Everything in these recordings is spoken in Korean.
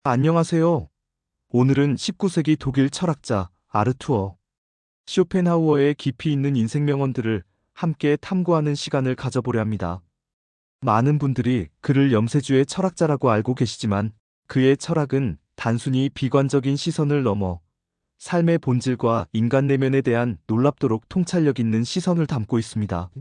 안녕하세요. 오늘은 19세기 독일 철학자 아르투어 쇼펜하우어의 깊이 있는 인생 명언들을 함께 탐구하는 시간을 가져보려 합니다. 많은 분들이 그를 염세주의 철학자라고 알고 계시지만 그의 철학은 단순히 비관적인 시선을 넘어 삶의 본질과 인간 내면에 대한 놀랍도록 통찰력 있는 시선을 담고 있습니다.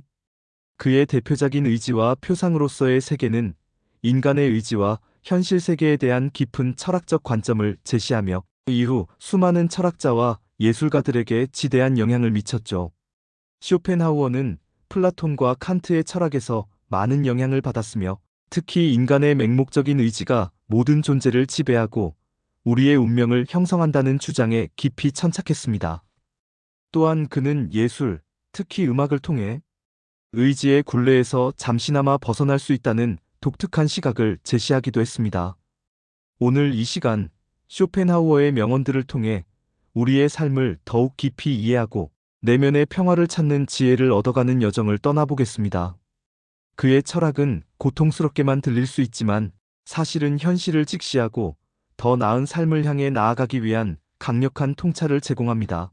그의 대표작인 의지와 표상으로서의 세계는 인간의 의지와 현실 세계에 대한 깊은 철학적 관점을 제시하며 이후 수많은 철학자와 예술가들에게 지대한 영향을 미쳤죠. 쇼펜하우어는 플라톤과 칸트의 철학에서 많은 영향을 받았으며 특히 인간의 맹목적인 의지가 모든 존재를 지배하고 우리의 운명을 형성한다는 주장에 깊이 천착했습니다. 또한 그는 예술, 특히 음악을 통해 의지의 굴레에서 잠시나마 벗어날 수 있다는 독특한 시각을 제시하기도 했습니다. 오늘 이 시간, 쇼펜하우어의 명언들을 통해 우리의 삶을 더욱 깊이 이해하고 내면의 평화를 찾는 지혜를 얻어가는 여정을 떠나보겠습니다. 그의 철학은 고통스럽게만 들릴 수 있지만 사실은 현실을 직시하고 더 나은 삶을 향해 나아가기 위한 강력한 통찰을 제공합니다.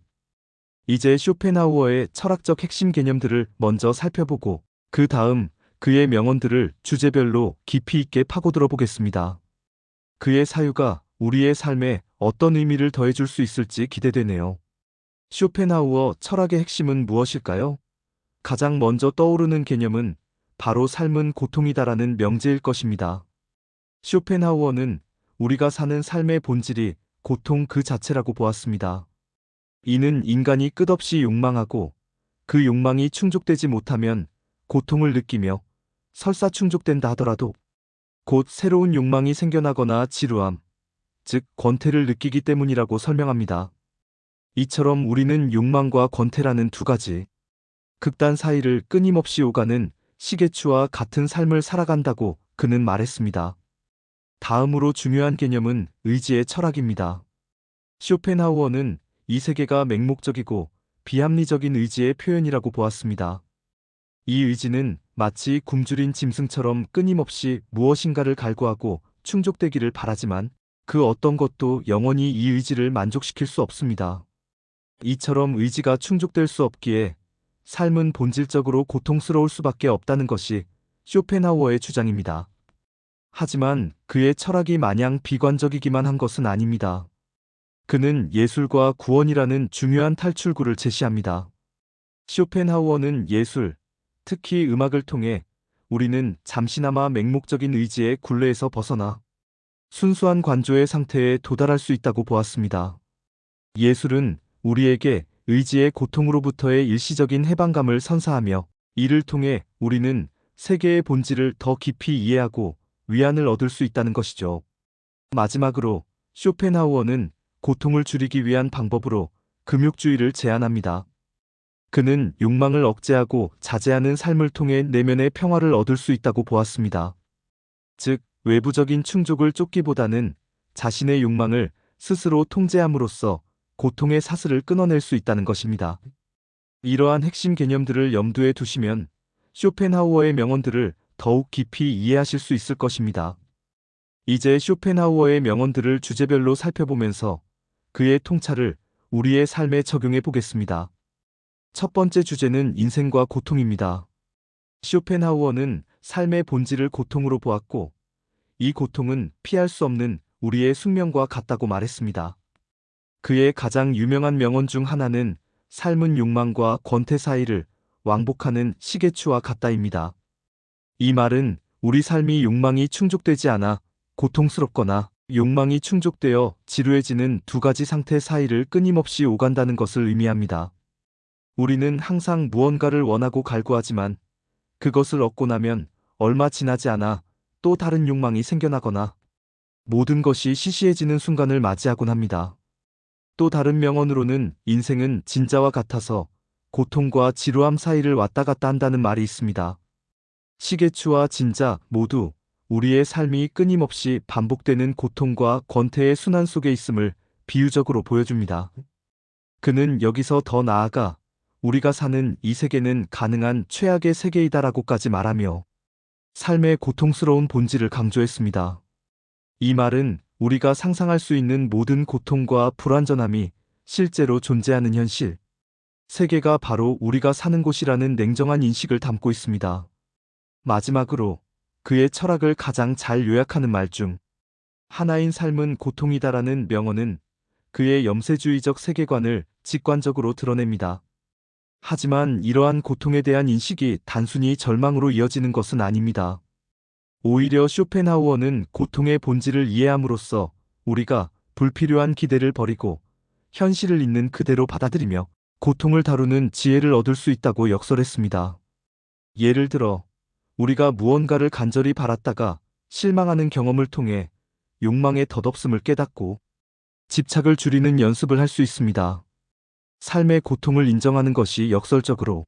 이제 쇼펜하우어의 철학적 핵심 개념들을 먼저 살펴보고 그 다음 그의 명언들을 주제별로 깊이 있게 파고들어 보겠습니다. 그의 사유가 우리의 삶에 어떤 의미를 더해줄 수 있을지 기대되네요. 쇼펜하우어 철학의 핵심은 무엇일까요? 가장 먼저 떠오르는 개념은 바로 삶은 고통이다라는 명제일 것입니다. 쇼펜하우어는 우리가 사는 삶의 본질이 고통 그 자체라고 보았습니다. 이는 인간이 끝없이 욕망하고 그 욕망이 충족되지 못하면 고통을 느끼며 설사 충족된다 하더라도 곧 새로운 욕망이 생겨나거나 지루함, 즉 권태를 느끼기 때문이라고 설명합니다. 이처럼 우리는 욕망과 권태라는 두 가지 극단 사이를 끊임없이 오가는 시계추와 같은 삶을 살아간다고 그는 말했습니다. 다음으로 중요한 개념은 의지의 철학입니다. 쇼펜하우어는 이 세계가 맹목적이고 비합리적인 의지의 표현이라고 보았습니다. 이 의지는 마치 굶주린 짐승처럼 끊임없이 무엇인가를 갈구하고 충족되기를 바라지만 그 어떤 것도 영원히 이 의지를 만족시킬 수 없습니다. 이처럼 의지가 충족될 수 없기에 삶은 본질적으로 고통스러울 수밖에 없다는 것이 쇼펜하우어의 주장입니다. 하지만 그의 철학이 마냥 비관적이기만 한 것은 아닙니다. 그는 예술과 구원이라는 중요한 탈출구를 제시합니다. 쇼펜하우어는 예술, 특히 음악을 통해 우리는 잠시나마 맹목적인 의지의 굴레에서 벗어나 순수한 관조의 상태에 도달할 수 있다고 보았습니다. 예술은 우리에게 의지의 고통으로부터의 일시적인 해방감을 선사하며 이를 통해 우리는 세계의 본질을 더 깊이 이해하고 위안을 얻을 수 있다는 것이죠. 마지막으로 쇼펜하우어는 고통을 줄이기 위한 방법으로 금욕주의를 제안합니다. 그는 욕망을 억제하고 자제하는 삶을 통해 내면의 평화를 얻을 수 있다고 보았습니다. 즉, 외부적인 충족을 쫓기보다는 자신의 욕망을 스스로 통제함으로써 고통의 사슬을 끊어낼 수 있다는 것입니다. 이러한 핵심 개념들을 염두에 두시면 쇼펜하우어의 명언들을 더욱 깊이 이해하실 수 있을 것입니다. 이제 쇼펜하우어의 명언들을 주제별로 살펴보면서 그의 통찰을 우리의 삶에 적용해 보겠습니다. 첫 번째 주제는 인생과 고통입니다. 쇼펜하우어는 삶의 본질을 고통으로 보았고, 이 고통은 피할 수 없는 우리의 숙명과 같다고 말했습니다. 그의 가장 유명한 명언 중 하나는 삶은 욕망과 권태 사이를 왕복하는 시계추와 같다입니다. 이 말은 우리 삶이 욕망이 충족되지 않아 고통스럽거나 욕망이 충족되어 지루해지는 두 가지 상태 사이를 끊임없이 오간다는 것을 의미합니다. 우리는 항상 무언가를 원하고 갈구하지만 그것을 얻고 나면 얼마 지나지 않아 또 다른 욕망이 생겨나거나 모든 것이 시시해지는 순간을 맞이하곤 합니다. 또 다른 명언으로는 인생은 진자와 같아서 고통과 지루함 사이를 왔다 갔다 한다는 말이 있습니다. 시계추와 진자 모두 우리의 삶이 끊임없이 반복되는 고통과 권태의 순환 속에 있음을 비유적으로 보여줍니다. 그는 여기서 더 나아가 우리가 사는 이 세계는 가능한 최악의 세계이다라고까지 말하며 삶의 고통스러운 본질을 강조했습니다. 이 말은 우리가 상상할 수 있는 모든 고통과 불완전함이 실제로 존재하는 현실. 세계가 바로 우리가 사는 곳이라는 냉정한 인식을 담고 있습니다. 마지막으로 그의 철학을 가장 잘 요약하는 말 중 하나인 삶은 고통이다라는 명언은 그의 염세주의적 세계관을 직관적으로 드러냅니다. 하지만 이러한 고통에 대한 인식이 단순히 절망으로 이어지는 것은 아닙니다. 오히려 쇼펜하우어는 고통의 본질을 이해함으로써 우리가 불필요한 기대를 버리고 현실을 있는 그대로 받아들이며 고통을 다루는 지혜를 얻을 수 있다고 역설했습니다. 예를 들어, 우리가 무언가를 간절히 바랐다가 실망하는 경험을 통해 욕망의 덧없음을 깨닫고 집착을 줄이는 연습을 할 수 있습니다. 삶의 고통을 인정하는 것이 역설적으로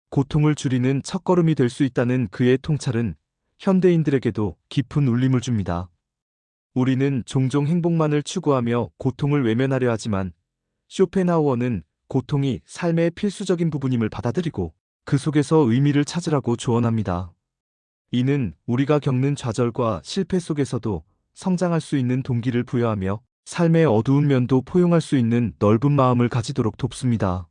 고통을 줄이는 첫걸음이 될 수 있다는 그의 통찰은 현대인들에게도 깊은 울림을 줍니다. 우리는 종종 행복만을 추구하며 고통을 외면하려 하지만 쇼펜하우어는 고통이 삶의 필수적인 부분임을 받아들이고 그 속에서 의미를 찾으라고 조언합니다. 이는 우리가 겪는 좌절과 실패 속에서도 성장할 수 있는 동기를 부여하며 삶의 어두운 면도 포용할 수 있는 넓은 마음을 가지도록 돕습니다.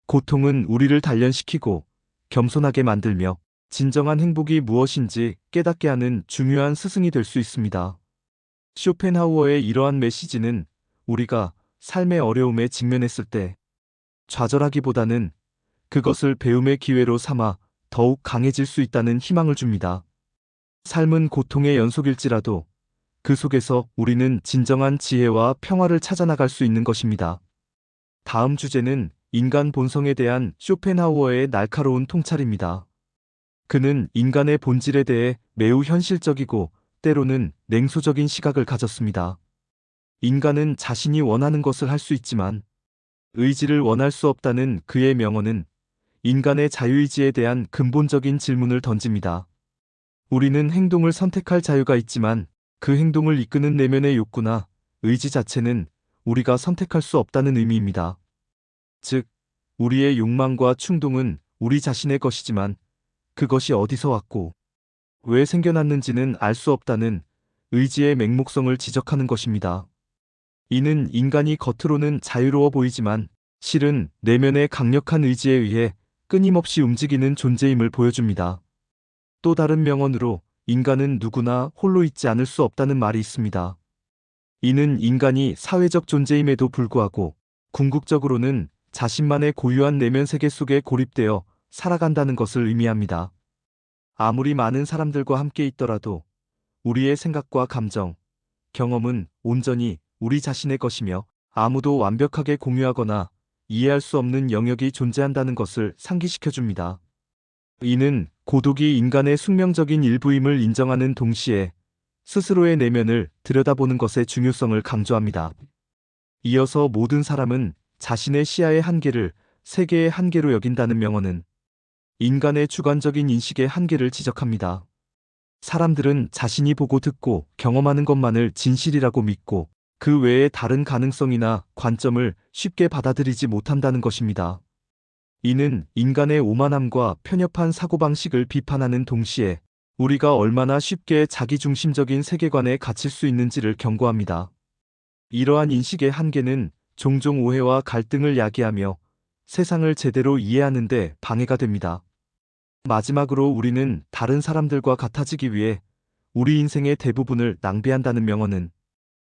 고통은 우리를 단련시키고 겸손하게 만들며 진정한 행복이 무엇인지 깨닫게 하는 중요한 스승이 될 수 있습니다. 쇼펜하우어의 이러한 메시지는 우리가 삶의 어려움에 직면했을 때 좌절하기보다는 그것을 배움의 기회로 삼아 더욱 강해질 수 있다는 희망을 줍니다. 삶은 고통의 연속일지라도 그 속에서 우리는 진정한 지혜와 평화를 찾아나갈 수 있는 것입니다. 다음 주제는 인간 본성에 대한 쇼펜하우어의 날카로운 통찰입니다. 그는 인간의 본질에 대해 매우 현실적이고 때로는 냉소적인 시각을 가졌습니다. 인간은 자신이 원하는 것을 할 수 있지만 의지를 원할 수 없다는 그의 명언은 인간의 자유의지에 대한 근본적인 질문을 던집니다. 우리는 행동을 선택할 자유가 있지만 그 행동을 이끄는 내면의 욕구나 의지 자체는 우리가 선택할 수 없다는 의미입니다. 즉, 우리의 욕망과 충동은 우리 자신의 것이지만 그것이 어디서 왔고 왜 생겨났는지는 알 수 없다는 의지의 맹목성을 지적하는 것입니다. 이는 인간이 겉으로는 자유로워 보이지만 실은 내면의 강력한 의지에 의해 끊임없이 움직이는 존재임을 보여줍니다. 또 다른 명언으로 인간은 누구나 홀로 있지 않을 수 없다는 말이 있습니다. 이는 인간이 사회적 존재임에도 불구하고 궁극적으로는 자신만의 고유한 내면 세계 속에 고립되어 살아간다는 것을 의미합니다. 아무리 많은 사람들과 함께 있더라도 우리의 생각과 감정, 경험은 온전히 우리 자신의 것이며 아무도 완벽하게 공유하거나 이해할 수 없는 영역이 존재한다는 것을 상기시켜줍니다. 이는 고독이 인간의 숙명적인 일부임을 인정하는 동시에 스스로의 내면을 들여다보는 것의 중요성을 강조합니다. 이어서 모든 사람은 자신의 시야의 한계를 세계의 한계로 여긴다는 명언은 인간의 주관적인 인식의 한계를 지적합니다. 사람들은 자신이 보고 듣고 경험하는 것만을 진실이라고 믿고 그 외의 다른 가능성이나 관점을 쉽게 받아들이지 못한다는 것입니다. 이는 인간의 오만함과 편협한 사고방식을 비판하는 동시에 우리가 얼마나 쉽게 자기중심적인 세계관에 갇힐 수 있는지를 경고합니다. 이러한 인식의 한계는 종종 오해와 갈등을 야기하며 세상을 제대로 이해하는 데 방해가 됩니다. 마지막으로 우리는 다른 사람들과 같아지기 위해 우리 인생의 대부분을 낭비한다는 명언은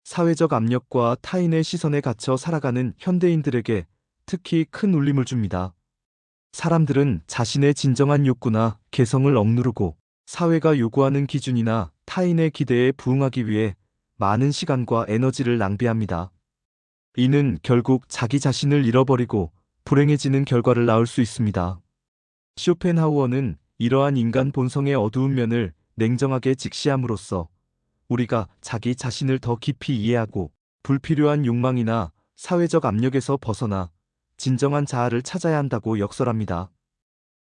사회적 압력과 타인의 시선에 갇혀 살아가는 현대인들에게 특히 큰 울림을 줍니다. 사람들은 자신의 진정한 욕구나 개성을 억누르고 사회가 요구하는 기준이나 타인의 기대에 부응하기 위해 많은 시간과 에너지를 낭비합니다. 이는 결국 자기 자신을 잃어버리고 불행해지는 결과를 낳을 수 있습니다. 쇼펜하우어는 이러한 인간 본성의 어두운 면을 냉정하게 직시함으로써 우리가 자기 자신을 더 깊이 이해하고 불필요한 욕망이나 사회적 압력에서 벗어나 진정한 자아를 찾아야 한다고 역설합니다.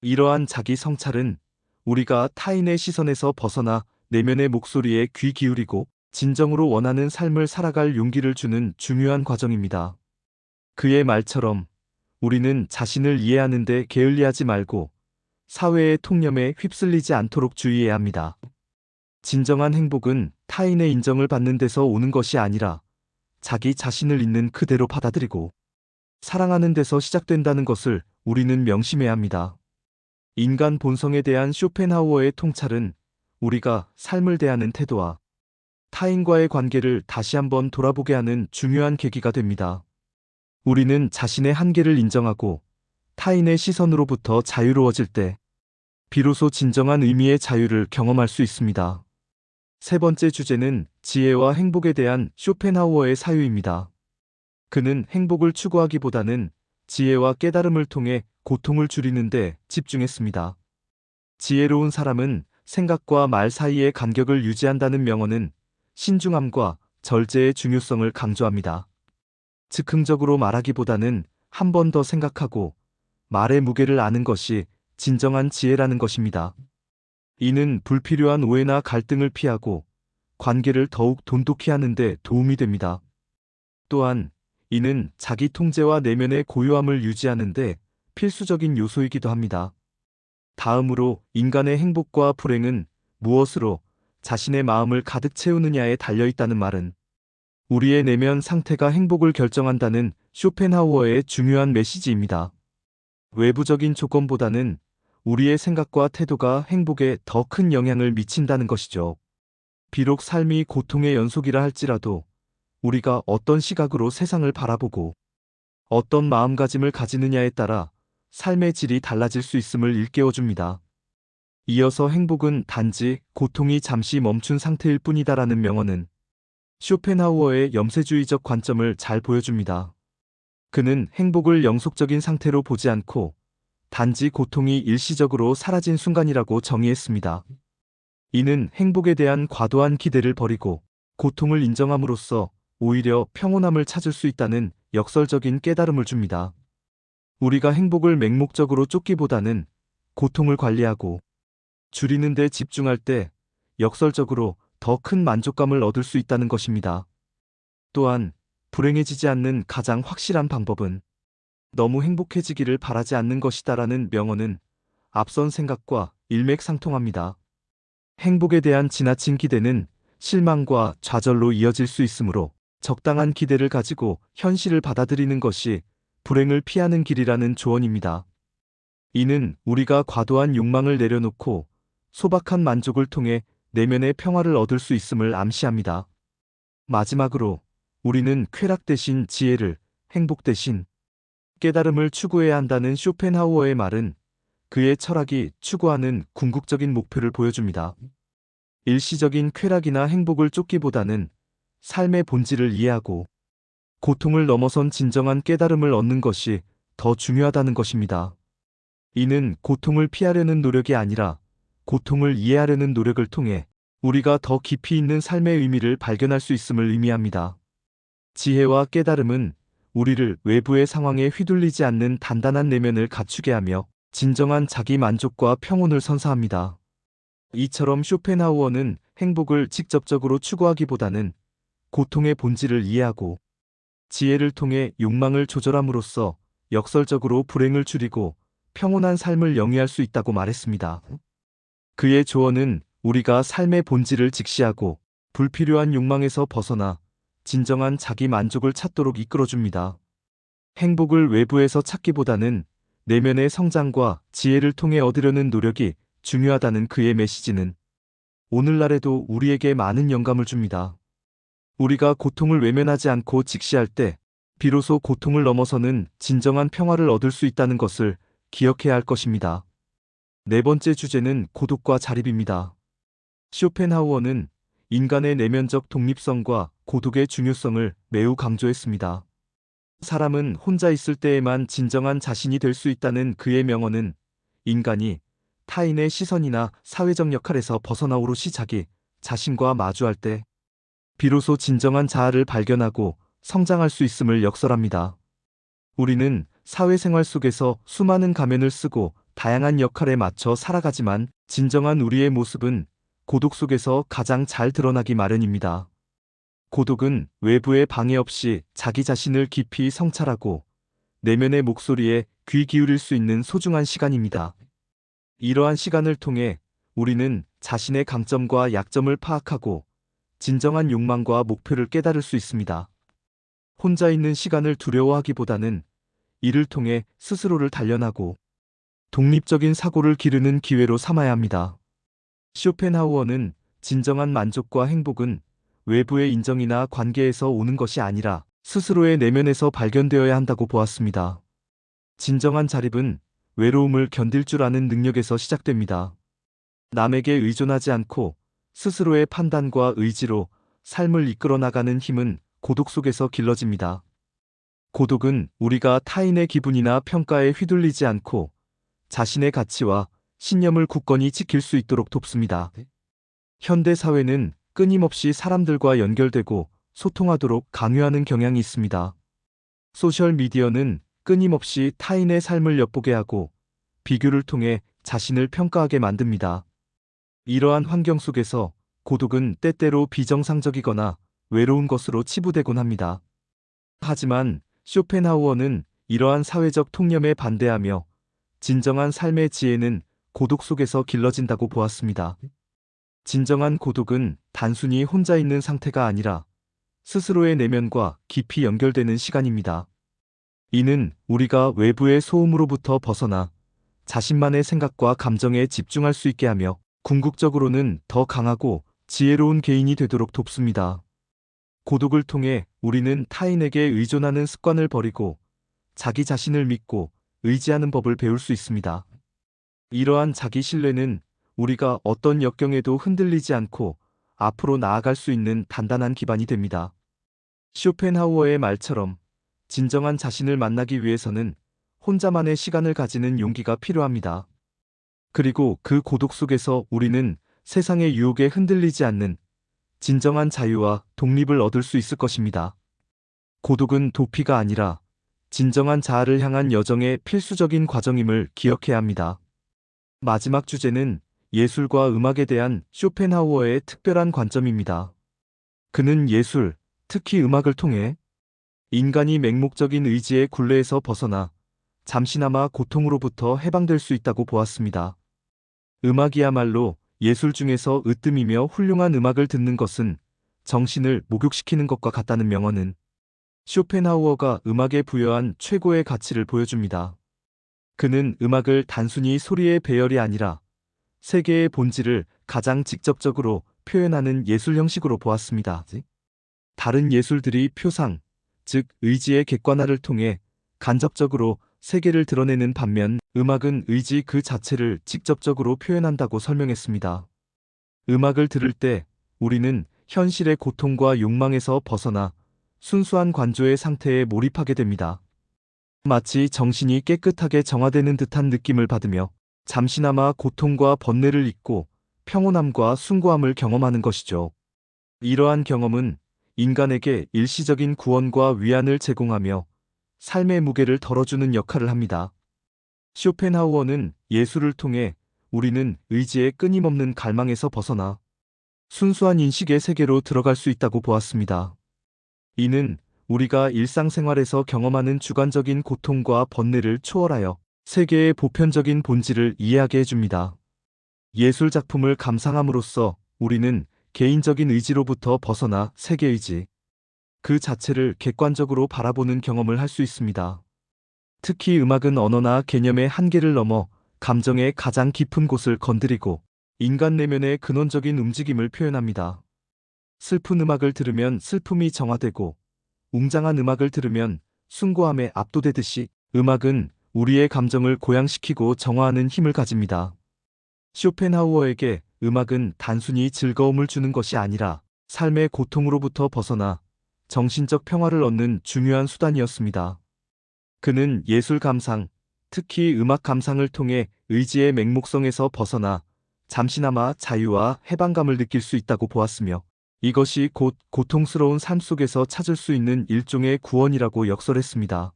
이러한 자기 성찰은 우리가 타인의 시선에서 벗어나 내면의 목소리에 귀 기울이고 진정으로 원하는 삶을 살아갈 용기를 주는 중요한 과정입니다. 그의 말처럼 우리는 자신을 이해하는 데 게을리하지 말고 사회의 통념에 휩쓸리지 않도록 주의해야 합니다. 진정한 행복은 타인의 인정을 받는 데서 오는 것이 아니라 자기 자신을 있는 그대로 받아들이고 사랑하는 데서 시작된다는 것을 우리는 명심해야 합니다. 인간 본성에 대한 쇼펜하우어의 통찰은 우리가 삶을 대하는 태도와 타인과의 관계를 다시 한번 돌아보게 하는 중요한 계기가 됩니다. 우리는 자신의 한계를 인정하고 타인의 시선으로부터 자유로워질 때 비로소 진정한 의미의 자유를 경험할 수 있습니다. 세 번째 주제는 지혜와 행복에 대한 쇼펜하우어의 사유입니다. 그는 행복을 추구하기보다는 지혜와 깨달음을 통해 고통을 줄이는 데 집중했습니다. 지혜로운 사람은 생각과 말 사이의 간격을 유지한다는 명언은 신중함과 절제의 중요성을 강조합니다. 즉흥적으로 말하기보다는 한 번 더 생각하고 말의 무게를 아는 것이 진정한 지혜라는 것입니다. 이는 불필요한 오해나 갈등을 피하고 관계를 더욱 돈독히 하는 데 도움이 됩니다. 또한 이는 자기 통제와 내면의 고요함을 유지하는 데 필수적인 요소이기도 합니다. 다음으로 인간의 행복과 불행은 무엇으로 자신의 마음을 가득 채우느냐에 달려있다는 말은 우리의 내면 상태가 행복을 결정한다는 쇼펜하우어의 중요한 메시지입니다. 외부적인 조건보다는 우리의 생각과 태도가 행복에 더 큰 영향을 미친다는 것이죠. 비록 삶이 고통의 연속이라 할지라도 우리가 어떤 시각으로 세상을 바라보고 어떤 마음가짐을 가지느냐에 따라 삶의 질이 달라질 수 있음을 일깨워줍니다. 이어서 행복은 단지 고통이 잠시 멈춘 상태일 뿐이다라는 명언은 쇼펜하우어의 염세주의적 관점을 잘 보여줍니다. 그는 행복을 영속적인 상태로 보지 않고 단지 고통이 일시적으로 사라진 순간이라고 정의했습니다. 이는 행복에 대한 과도한 기대를 버리고 고통을 인정함으로써 오히려 평온함을 찾을 수 있다는 역설적인 깨달음을 줍니다. 우리가 행복을 맹목적으로 쫓기보다는 고통을 관리하고 줄이는 데 집중할 때 역설적으로 더 큰 만족감을 얻을 수 있다는 것입니다. 또한 불행해지지 않는 가장 확실한 방법은 너무 행복해지기를 바라지 않는 것이다라는 명언은 앞선 생각과 일맥상통합니다. 행복에 대한 지나친 기대는 실망과 좌절로 이어질 수 있으므로 적당한 기대를 가지고 현실을 받아들이는 것이 불행을 피하는 길이라는 조언입니다. 이는 우리가 과도한 욕망을 내려놓고 소박한 만족을 통해 내면의 평화를 얻을 수 있음을 암시합니다. 마지막으로 우리는 쾌락 대신 지혜를, 행복 대신 깨달음을 추구해야 한다는 쇼펜하우어의 말은 그의 철학이 추구하는 궁극적인 목표를 보여줍니다. 일시적인 쾌락이나 행복을 쫓기보다는 삶의 본질을 이해하고 고통을 넘어선 진정한 깨달음을 얻는 것이 더 중요하다는 것입니다. 이는 고통을 피하려는 노력이 아니라 고통을 이해하려는 노력을 통해 우리가 더 깊이 있는 삶의 의미를 발견할 수 있음을 의미합니다. 지혜와 깨달음은 우리를 외부의 상황에 휘둘리지 않는 단단한 내면을 갖추게 하며 진정한 자기 만족과 평온을 선사합니다. 이처럼 쇼펜하우어는 행복을 직접적으로 추구하기보다는 고통의 본질을 이해하고 지혜를 통해 욕망을 조절함으로써 역설적으로 불행을 줄이고 평온한 삶을 영위할 수 있다고 말했습니다. 그의 조언은 우리가 삶의 본질을 직시하고 불필요한 욕망에서 벗어나 진정한 자기 만족을 찾도록 이끌어줍니다. 행복을 외부에서 찾기보다는 내면의 성장과 지혜를 통해 얻으려는 노력이 중요하다는 그의 메시지는 오늘날에도 우리에게 많은 영감을 줍니다. 우리가 고통을 외면하지 않고 직시할 때 비로소 고통을 넘어서는 진정한 평화를 얻을 수 있다는 것을 기억해야 할 것입니다. 네 번째 주제는 고독과 자립입니다. 쇼펜하우어는 인간의 내면적 독립성과 고독의 중요성을 매우 강조했습니다. 사람은 혼자 있을 때에만 진정한 자신이 될 수 있다는 그의 명언은 인간이 타인의 시선이나 사회적 역할에서 벗어나 오롯이 자기 자신과 마주할 때 비로소 진정한 자아를 발견하고 성장할 수 있음을 역설합니다. 우리는 사회생활 속에서 수많은 가면을 쓰고 다양한 역할에 맞춰 살아가지만 진정한 우리의 모습은 고독 속에서 가장 잘 드러나기 마련입니다. 고독은 외부의 방해 없이 자기 자신을 깊이 성찰하고 내면의 목소리에 귀 기울일 수 있는 소중한 시간입니다. 이러한 시간을 통해 우리는 자신의 강점과 약점을 파악하고 진정한 욕망과 목표를 깨달을 수 있습니다. 혼자 있는 시간을 두려워하기보다는 이를 통해 스스로를 단련하고 독립적인 사고를 기르는 기회로 삼아야 합니다. 쇼펜하우어는 진정한 만족과 행복은 외부의 인정이나 관계에서 오는 것이 아니라 스스로의 내면에서 발견되어야 한다고 보았습니다. 진정한 자립은 외로움을 견딜 줄 아는 능력에서 시작됩니다. 남에게 의존하지 않고 스스로의 판단과 의지로 삶을 이끌어 나가는 힘은 고독 속에서 길러집니다. 고독은 우리가 타인의 기분이나 평가에 휘둘리지 않고 자신의 가치와 신념을 굳건히 지킬 수 있도록 돕습니다. 현대 사회는 끊임없이 사람들과 연결되고 소통하도록 강요하는 경향이 있습니다. 소셜미디어는 끊임없이 타인의 삶을 엿보게 하고 비교를 통해 자신을 평가하게 만듭니다. 이러한 환경 속에서 고독은 때때로 비정상적이거나 외로운 것으로 치부되곤 합니다. 하지만 쇼펜하우어는 이러한 사회적 통념에 반대하며 진정한 삶의 지혜는 고독 속에서 길러진다고 보았습니다. 진정한 고독은 단순히 혼자 있는 상태가 아니라 스스로의 내면과 깊이 연결되는 시간입니다. 이는 우리가 외부의 소음으로부터 벗어나 자신만의 생각과 감정에 집중할 수 있게 하며 궁극적으로는 더 강하고 지혜로운 개인이 되도록 돕습니다. 고독을 통해 우리는 타인에게 의존하는 습관을 버리고 자기 자신을 믿고 의지하는 법을 배울 수 있습니다. 이러한 자기 신뢰는 우리가 어떤 역경에도 흔들리지 않고 앞으로 나아갈 수 있는 단단한 기반이 됩니다. 쇼펜하우어의 말처럼 진정한 자신을 만나기 위해서는 혼자만의 시간을 가지는 용기가 필요합니다. 그리고 그 고독 속에서 우리는 세상의 유혹에 흔들리지 않는 진정한 자유와 독립을 얻을 수 있을 것입니다. 고독은 도피가 아니라 진정한 자아를 향한 여정의 필수적인 과정임을 기억해야 합니다. 마지막 주제는 예술과 음악에 대한 쇼펜하우어의 특별한 관점입니다. 그는 예술, 특히 음악을 통해 인간이 맹목적인 의지의 굴레에서 벗어나 잠시나마 고통으로부터 해방될 수 있다고 보았습니다. 음악이야말로 예술 중에서 으뜸이며 훌륭한 음악을 듣는 것은 정신을 목욕시키는 것과 같다는 명언은 쇼펜하우어가 음악에 부여한 최고의 가치를 보여줍니다. 그는 음악을 단순히 소리의 배열이 아니라 세계의 본질을 가장 직접적으로 표현하는 예술 형식으로 보았습니다. 다른 예술들이 표상, 즉 의지의 객관화를 통해 간접적으로 세계를 드러내는 반면 음악은 의지 그 자체를 직접적으로 표현한다고 설명했습니다. 음악을 들을 때 우리는 현실의 고통과 욕망에서 벗어나 순수한 관조의 상태에 몰입하게 됩니다. 마치 정신이 깨끗하게 정화되는 듯한 느낌을 받으며 잠시나마 고통과 번뇌를 잊고 평온함과 숭고함을 경험하는 것이죠. 이러한 경험은 인간에게 일시적인 구원과 위안을 제공하며 삶의 무게를 덜어주는 역할을 합니다. 쇼펜하우어는 예술을 통해 우리는 의지의 끊임없는 갈망에서 벗어나 순수한 인식의 세계로 들어갈 수 있다고 보았습니다. 이는 우리가 일상생활에서 경험하는 주관적인 고통과 번뇌를 초월하여 세계의 보편적인 본질을 이해하게 해줍니다. 예술 작품을 감상함으로써 우리는 개인적인 의지로부터 벗어나 세계의지, 그 자체를 객관적으로 바라보는 경험을 할 수 있습니다. 특히 음악은 언어나 개념의 한계를 넘어 감정의 가장 깊은 곳을 건드리고 인간 내면의 근원적인 움직임을 표현합니다. 슬픈 음악을 들으면 슬픔이 정화되고 웅장한 음악을 들으면 숭고함에 압도되듯이 음악은 우리의 감정을 고양시키고 정화하는 힘을 가집니다. 쇼펜하우어에게 음악은 단순히 즐거움을 주는 것이 아니라 삶의 고통으로부터 벗어나 정신적 평화를 얻는 중요한 수단이었습니다. 그는 예술 감상, 특히 음악 감상을 통해 의지의 맹목성에서 벗어나 잠시나마 자유와 해방감을 느낄 수 있다고 보았으며 이것이 곧 고통스러운 삶 속에서 찾을 수 있는 일종의 구원이라고 역설했습니다.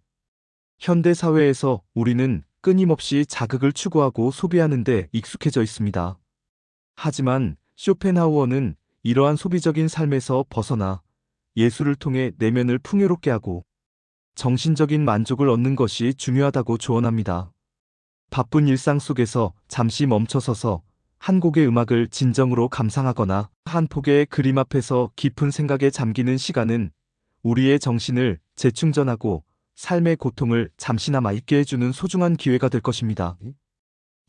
현대 사회에서 우리는 끊임없이 자극을 추구하고 소비하는 데 익숙해져 있습니다. 하지만 쇼펜하우어는 이러한 소비적인 삶에서 벗어나 예술을 통해 내면을 풍요롭게 하고 정신적인 만족을 얻는 것이 중요하다고 조언합니다. 바쁜 일상 속에서 잠시 멈춰서서 한 곡의 음악을 진정으로 감상하거나 한 폭의 그림 앞에서 깊은 생각에 잠기는 시간은 우리의 정신을 재충전하고 삶의 고통을 잠시나마 잊게 해주는 소중한 기회가 될 것입니다.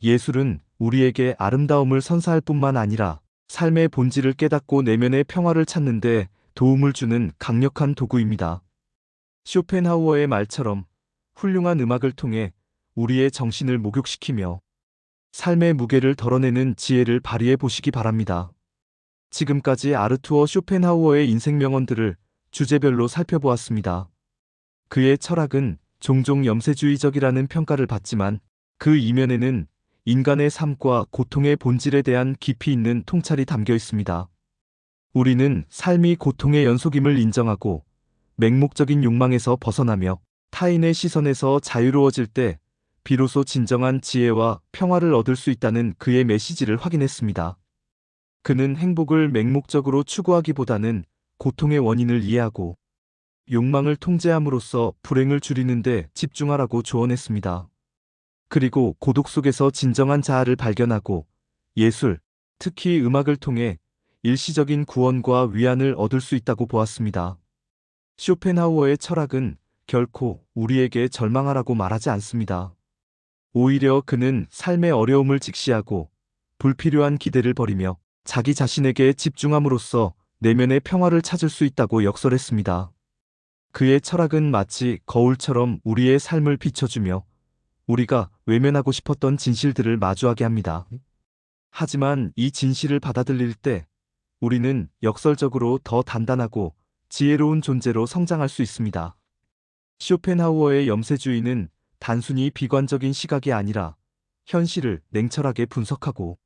예술은 우리에게 아름다움을 선사할 뿐만 아니라 삶의 본질을 깨닫고 내면의 평화를 찾는 데 도움을 주는 강력한 도구입니다. 쇼펜하우어의 말처럼 훌륭한 음악을 통해 우리의 정신을 목욕시키며 삶의 무게를 덜어내는 지혜를 발휘해 보시기 바랍니다. 지금까지 아르투어 쇼펜하우어의 인생 명언들을 주제별로 살펴보았습니다. 그의 철학은 종종 염세주의적이라는 평가를 받지만 그 이면에는 인간의 삶과 고통의 본질에 대한 깊이 있는 통찰이 담겨 있습니다. 우리는 삶이 고통의 연속임을 인정하고 맹목적인 욕망에서 벗어나며 타인의 시선에서 자유로워질 때 비로소 진정한 지혜와 평화를 얻을 수 있다는 그의 메시지를 확인했습니다. 그는 행복을 맹목적으로 추구하기보다는 고통의 원인을 이해하고 욕망을 통제함으로써 불행을 줄이는 데 집중하라고 조언했습니다. 그리고 고독 속에서 진정한 자아를 발견하고 예술, 특히 음악을 통해 일시적인 구원과 위안을 얻을 수 있다고 보았습니다. 쇼펜하우어의 철학은 결코 우리에게 절망하라고 말하지 않습니다. 오히려 그는 삶의 어려움을 직시하고 불필요한 기대를 버리며 자기 자신에게 집중함으로써 내면의 평화를 찾을 수 있다고 역설했습니다. 그의 철학은 마치 거울처럼 우리의 삶을 비춰주며 우리가 외면하고 싶었던 진실들을 마주하게 합니다. 하지만 이 진실을 받아들일 때 우리는 역설적으로 더 단단하고 지혜로운 존재로 성장할 수 있습니다. 쇼펜하우어의 염세주의는 단순히 비관적인 시각이 아니라 현실을 냉철하게 분석하고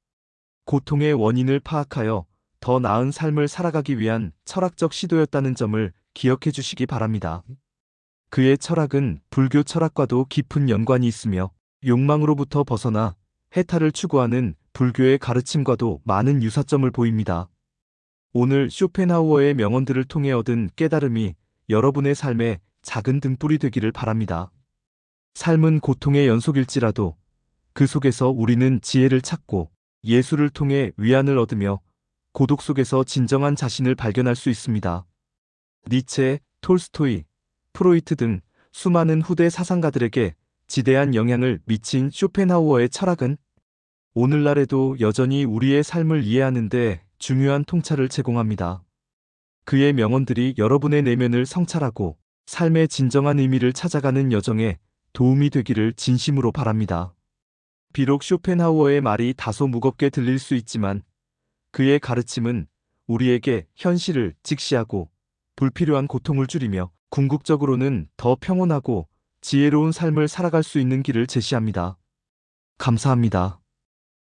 고통의 원인을 파악하여 더 나은 삶을 살아가기 위한 철학적 시도였다는 점을 기억해 주시기 바랍니다. 그의 철학은 불교 철학과도 깊은 연관이 있으며 욕망으로부터 벗어나 해탈을 추구하는 불교의 가르침과도 많은 유사점을 보입니다. 오늘 쇼펜하우어의 명언들을 통해 얻은 깨달음이 여러분의 삶에 작은 등불이 되기를 바랍니다. 삶은 고통의 연속일지라도 그 속에서 우리는 지혜를 찾고 예술을 통해 위안을 얻으며 고독 속에서 진정한 자신을 발견할 수 있습니다. 니체, 톨스토이, 프로이트 등 수많은 후대 사상가들에게 지대한 영향을 미친 쇼펜하우어의 철학은 오늘날에도 여전히 우리의 삶을 이해하는 데 중요한 통찰을 제공합니다. 그의 명언들이 여러분의 내면을 성찰하고 삶의 진정한 의미를 찾아가는 여정에 도움이 되기를 진심으로 바랍니다. 비록 쇼펜하우어의 말이 다소 무겁게 들릴 수 있지만 그의 가르침은 우리에게 현실을 직시하고 불필요한 고통을 줄이며 궁극적으로는 더 평온하고 지혜로운 삶을 살아갈 수 있는 길을 제시합니다. 감사합니다.